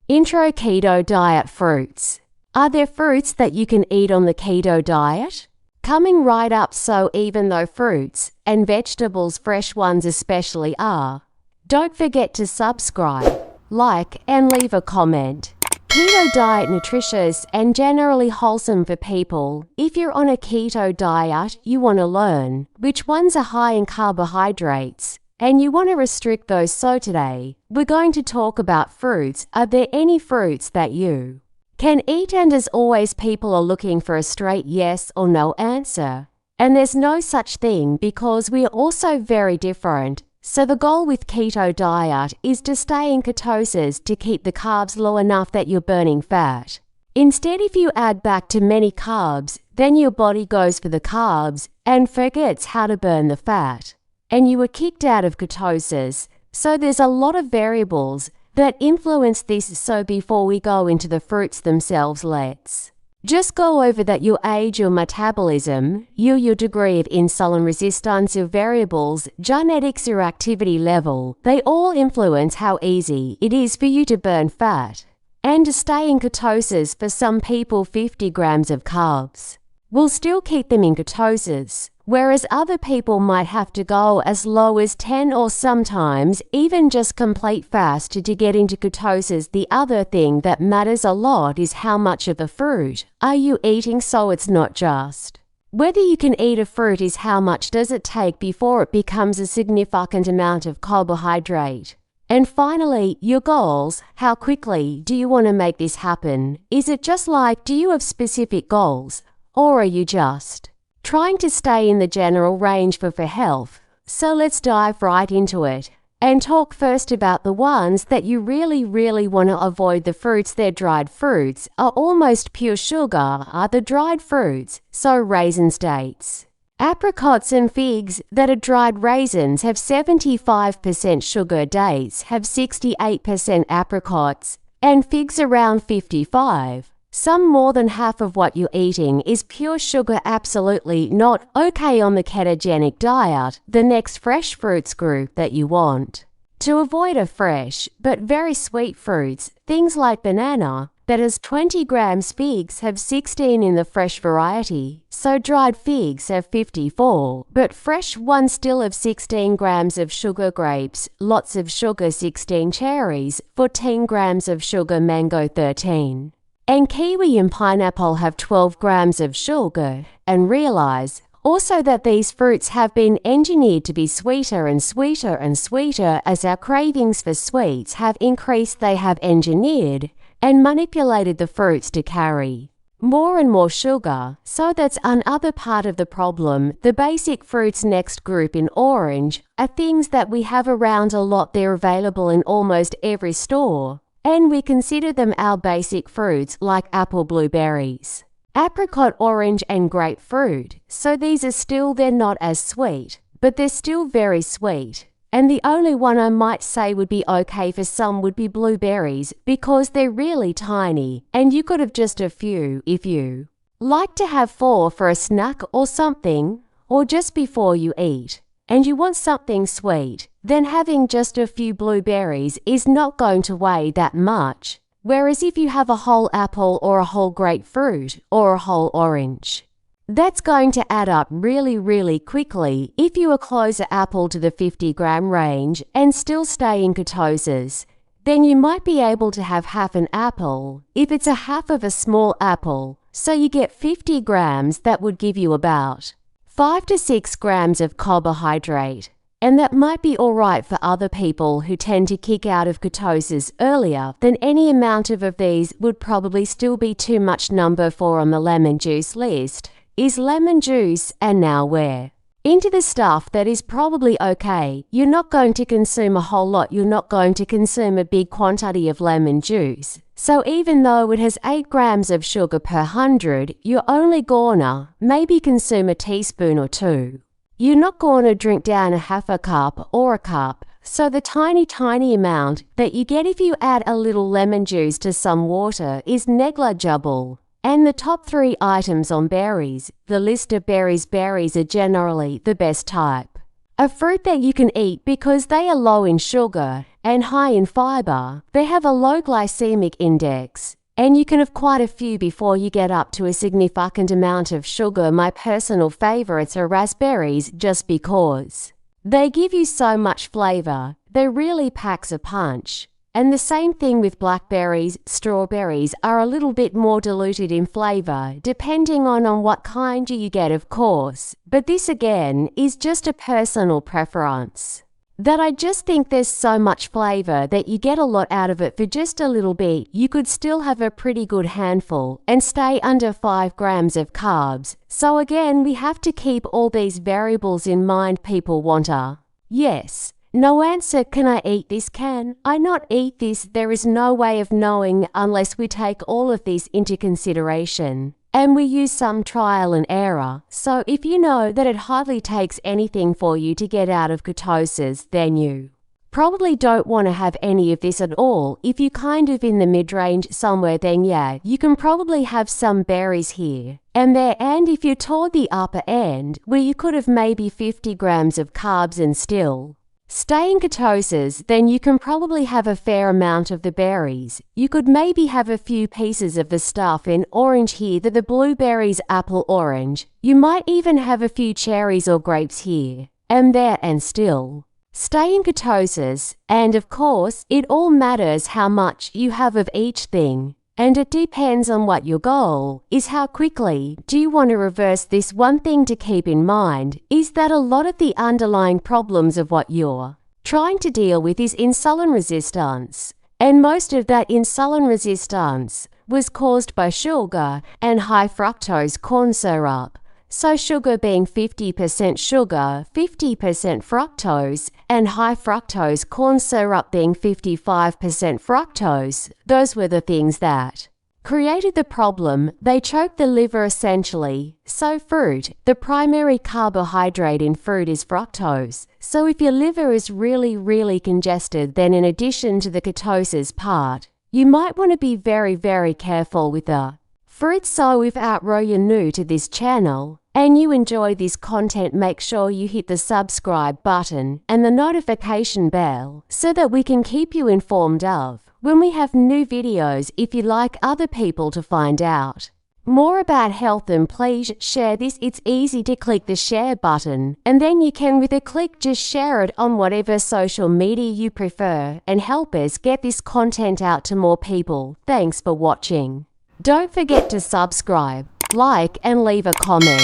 Intro Keto Diet Fruits. Are there fruits that you can eat on the keto diet? Coming right up, so even though fruits and vegetables, fresh ones especially, are. Don't forget to subscribe, like, and leave a comment. Keto diet nutritious and generally wholesome for people. If you're on a keto diet, you want to learn which ones are high in carbohydrates, and you want to restrict those. So today, we're going to talk about fruits. Are there any fruits that you can eat? And as always, people are looking for a straight yes or no answer. And there's no such thing because we are also very different. So the goal with keto diet is to stay in ketosis, to keep the carbs low enough that you're burning fat. Instead, if you add back too many carbs, then your body goes for the carbs and forgets how to burn the fat, and you are kicked out of ketosis. So there's a lot of variables that influence this. So before we go into the fruits themselves, let's just go over that your age, your metabolism, your degree of insulin resistance, your variables, genetics, your activity level, they all influence how easy it is for you to burn fat and to stay in ketosis. For some people, 50 grams of carbs will still keep them in ketosis, whereas other people might have to go as low as 10 or sometimes even just complete fast to get into ketosis. The other thing that matters a lot is how much of the fruit are you eating. So it's not just whether you can eat a fruit, is how much does it take before it becomes a significant amount of carbohydrate. And finally, your goals. How quickly do you want to make this happen? Is it just like, do you have specific goals, or are you just trying to stay in the general range for health? So let's dive right into it and talk first about the ones that you really want to avoid. The fruits. Their dried fruits are almost pure sugar, are the dried fruits. So raisins, dates, apricots and figs that are dried. Raisins have 75% sugar, dates have 68%, apricots and figs around 55%. Some more than half of what you're eating is pure sugar. Absolutely not okay on the ketogenic diet. The next fresh fruits group that you want to avoid are fresh but very sweet fruits. Things like banana that has 20 grams, figs have 16 in the fresh variety. So dried figs have 54, but fresh ones still have 16 grams of sugar. Grapes, lots of sugar, 16. Cherries, 14 grams of sugar. Mango, 13. And kiwi and pineapple have 12 grams of sugar. And realize also that these fruits have been engineered to be sweeter and sweeter and sweeter. As our cravings for sweets have increased, they have engineered and manipulated the fruits to carry more and more sugar. So that's another part of the problem. The basic fruits next group in orange are things that we have around a lot. They're available in almost every store, and we consider them our basic fruits, like apple, blueberries, apricot, orange and grapefruit. So these are they're not as sweet, but they're still very sweet. And the only one I might say would be okay for some would be blueberries, because they're really tiny and you could have just a few if you like to have 4 for a snack or something, or just before you eat and you want something sweet. Then having just a few blueberries is not going to weigh that much. Whereas if you have a whole apple or a whole grapefruit or a whole orange, that's going to add up really quickly. If you are closer apple to the 50-gram range and still stay in ketosis, then you might be able to have half an apple. If it's a half of a small apple, so you get 50 grams, that would give you about 5 to 6 grams of carbohydrate. And that might be alright for other people who tend to kick out of ketosis earlier. Then any amount of these would probably still be too much. Number 4 on the lemon juice list is lemon juice. And now we're into the stuff that is probably okay. You're not going to consume a whole lot. You're not going to consume a big quantity of lemon juice. So even though it has 8 grams of sugar per 100, you're only gonna maybe consume a teaspoon or 2. You're not going to drink down a half a cup or a cup. So the tiny amount that you get if you add a little lemon juice to some water is negligible. And the top 3 items on berries. The list of berries. Berries are generally the best type of fruit that you can eat because they are low in sugar and high in fiber. They have a low glycemic index, and you can have quite a few before you get up to a significant amount of sugar. My personal favorites are raspberries just because they give you so much flavor. They really packs a punch. And the same thing with blackberries. Strawberries are a little bit more diluted in flavor, depending on what kind you get, of course. But this again is just a personal preference. That I just think there's so much flavor that you get a lot out of it for just a little bit. You could still have a pretty good handful and stay under 5 grams of carbs. So again, we have to keep all these variables in mind. People want a yes, no answer. Can I eat this? Can I not eat this? There is no way of knowing unless we take all of this into consideration. And we use some trial and error. So if you know that it hardly takes anything for you to get out of ketosis, then you probably don't want to have any of this at all. If you kind of in the mid-range somewhere, then yeah, you can probably have some berries here and there. And if you're toward the upper end, where you could have maybe 50 grams of carbs and still stay in ketosis, then you can probably have a fair amount of the berries. You could maybe have a few pieces of the stuff in orange here, the blueberries, apple, orange. You might even have a few cherries or grapes here and there and still stay in ketosis. And of course, it all matters how much you have of each thing. And it depends on what your goal is. How quickly do you want to reverse this? One thing to keep in mind is that a lot of the underlying problems of what you're trying to deal with is insulin resistance. And most of that insulin resistance was caused by sugar and high fructose corn syrup. So sugar being 50% sugar, 50% fructose, and high fructose corn syrup being 55% fructose, those were the things that created the problem. They choked the liver essentially. So fruit, the primary carbohydrate in fruit is fructose. So if your liver is really congested, then in addition to the ketosis part, you might want to be very careful with the fruits. So if you're new to this channel and you enjoy this content, make sure you hit the subscribe button and the notification bell so that we can keep you informed of when we have new videos. If you'd like other people to find out more about health, then please share this. It's easy to click the share button and then you can with a click just share it on whatever social media you prefer and help us get this content out to more people. Thanks for watching. Don't forget to subscribe, like and leave a comment.